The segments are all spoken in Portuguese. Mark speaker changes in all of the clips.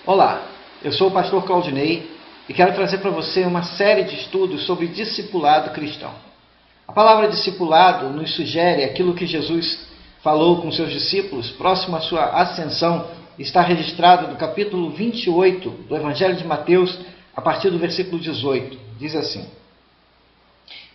Speaker 1: Olá, eu sou o pastor Claudinei e quero trazer para você uma série de estudos sobre discipulado cristão. A palavra discipulado nos sugere aquilo que Jesus falou com seus discípulos próximo à sua ascensão. Está registrado no capítulo 28 do Evangelho de Mateus, a partir do versículo 18. Diz assim: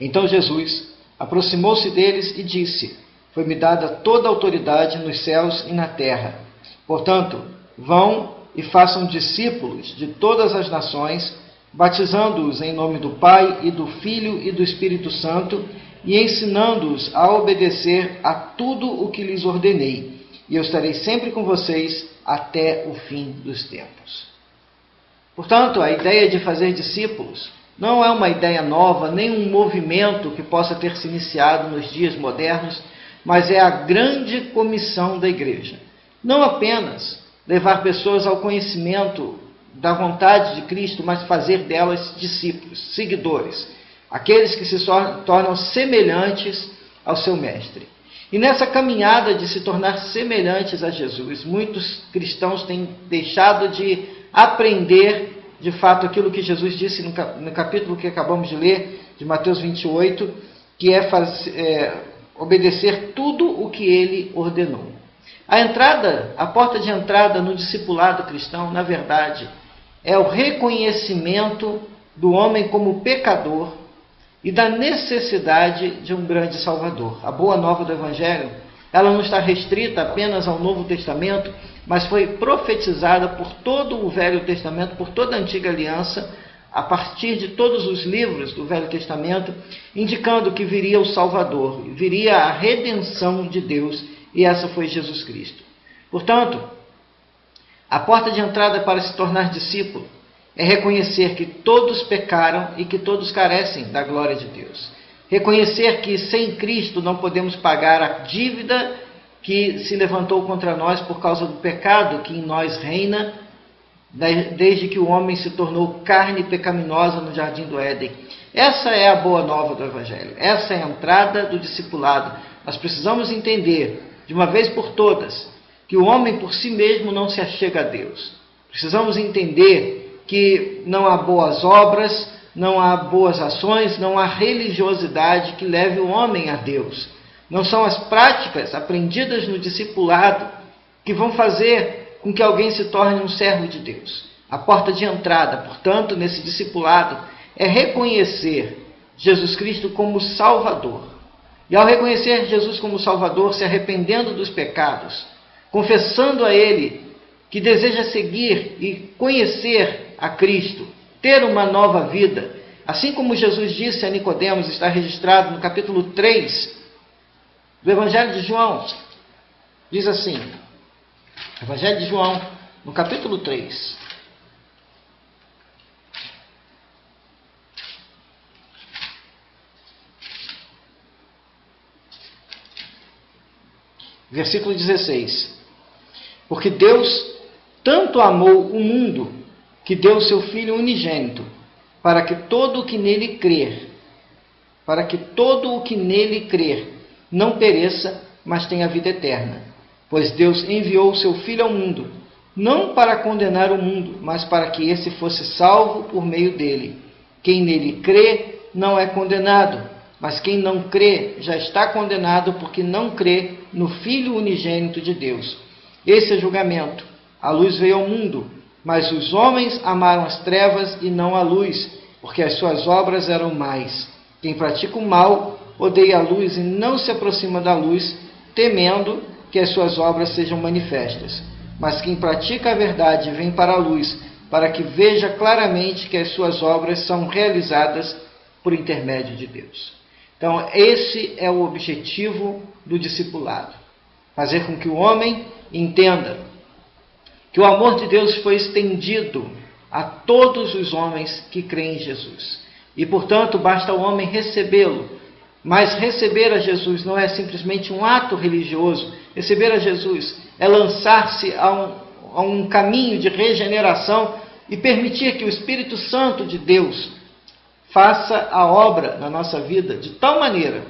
Speaker 1: Então Jesus aproximou-se deles e disse: Foi-me dada toda a autoridade nos céus e na terra. Portanto, vão e façam discípulos de todas as nações, batizando-os em nome do Pai e do Filho e do Espírito Santo, e ensinando-os a obedecer a tudo o que lhes ordenei. E eu estarei sempre com vocês até o fim dos tempos. Portanto, a ideia de fazer discípulos não é uma ideia nova, nem um movimento que possa ter se iniciado nos dias modernos, mas é a grande comissão da igreja. Não apenas levar pessoas ao conhecimento da vontade de Cristo, mas fazer delas discípulos, seguidores, aqueles que se tornam semelhantes ao seu Mestre. E nessa caminhada de se tornar semelhantes a Jesus, muitos cristãos têm deixado de aprender, de fato, aquilo que Jesus disse no capítulo que acabamos de ler, de Mateus 28, que é obedecer tudo o que ele ordenou. A porta de entrada no discipulado cristão, na verdade, é o reconhecimento do homem como pecador e da necessidade de um grande Salvador. A boa nova do Evangelho, ela não está restrita apenas ao Novo Testamento, mas foi profetizada por todo o Velho Testamento, por toda a Antiga Aliança, a partir de todos os livros do Velho Testamento, indicando que viria o Salvador, viria a redenção de Deus, e essa foi Jesus Cristo. Portanto, a porta de entrada para se tornar discípulo é reconhecer que todos pecaram e que todos carecem da glória de Deus. Reconhecer que sem Cristo não podemos pagar a dívida que se levantou contra nós por causa do pecado que em nós reina, desde que o homem se tornou carne pecaminosa no jardim do Éden. Essa é a boa nova do Evangelho. Essa é a entrada do discipulado. Nós precisamos entender, de uma vez por todas, que o homem por si mesmo não se achega a Deus. Precisamos entender que não há boas obras, não há boas ações, não há religiosidade que leve o homem a Deus. Não são as práticas aprendidas no discipulado que vão fazer com que alguém se torne um servo de Deus. A porta de entrada, portanto, nesse discipulado, é reconhecer Jesus Cristo como Salvador. E ao reconhecer Jesus como Salvador, se arrependendo dos pecados, confessando a Ele que deseja seguir e conhecer a Cristo, ter uma nova vida, assim como Jesus disse a Nicodemos, está registrado no capítulo 3 do Evangelho de João. Diz assim, Evangelho de João, no capítulo 3. Versículo 16. Porque Deus tanto amou o mundo, que deu o seu Filho unigênito, para que todo o que nele crer, não pereça, mas tenha vida eterna. Pois Deus enviou o seu Filho ao mundo, não para condenar o mundo, mas para que esse fosse salvo por meio dele. Quem nele crê não é condenado, mas quem não crê já está condenado, porque não crê no Filho unigênito de Deus. Esse é o julgamento. A luz veio ao mundo, mas os homens amaram as trevas e não a luz, porque as suas obras eram más. Quem pratica o mal odeia a luz e não se aproxima da luz, temendo que as suas obras sejam manifestas. Mas quem pratica a verdade vem para a luz, para que veja claramente que as suas obras são realizadas por intermédio de Deus. Então, esse é o objetivo do discipulado. Fazer com que o homem entenda que o amor de Deus foi estendido a todos os homens que creem em Jesus. E, portanto, basta o homem recebê-lo. Mas receber a Jesus não é simplesmente um ato religioso. Receber a Jesus é lançar-se a um caminho de regeneração e permitir que o Espírito Santo de Deus faça a obra na nossa vida de tal maneira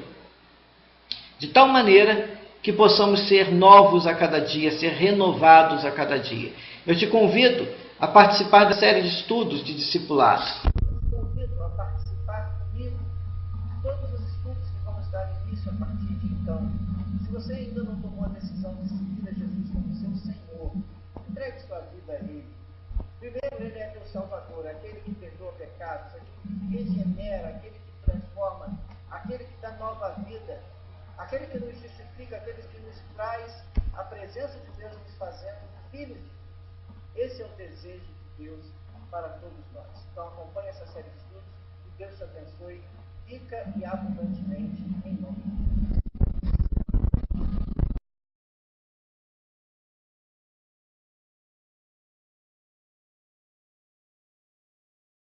Speaker 1: que possamos ser novos a cada dia, ser renovados a cada dia. Eu te convido a participar da série de estudos de discipulado.
Speaker 2: Eu te convido a participar comigo de todos os estudos que vamos dar início a partir de então. Se você ainda não tomou a decisão de seguir a Jesus como seu Senhor, entregue sua vida a Ele. Primeiro, Ele é teu Salvador, aquele que perdoa pecados, aquele que regenera, aquele que transforma, aquele que dá nova vida, aquele que nos justifica, aquele que nos traz a presença de Deus, nos fazendo filhos de Deus. Esse é o desejo de Deus para todos nós. Então acompanhe essa série de estudos e Deus te abençoe rica e abundantemente em nome de Deus.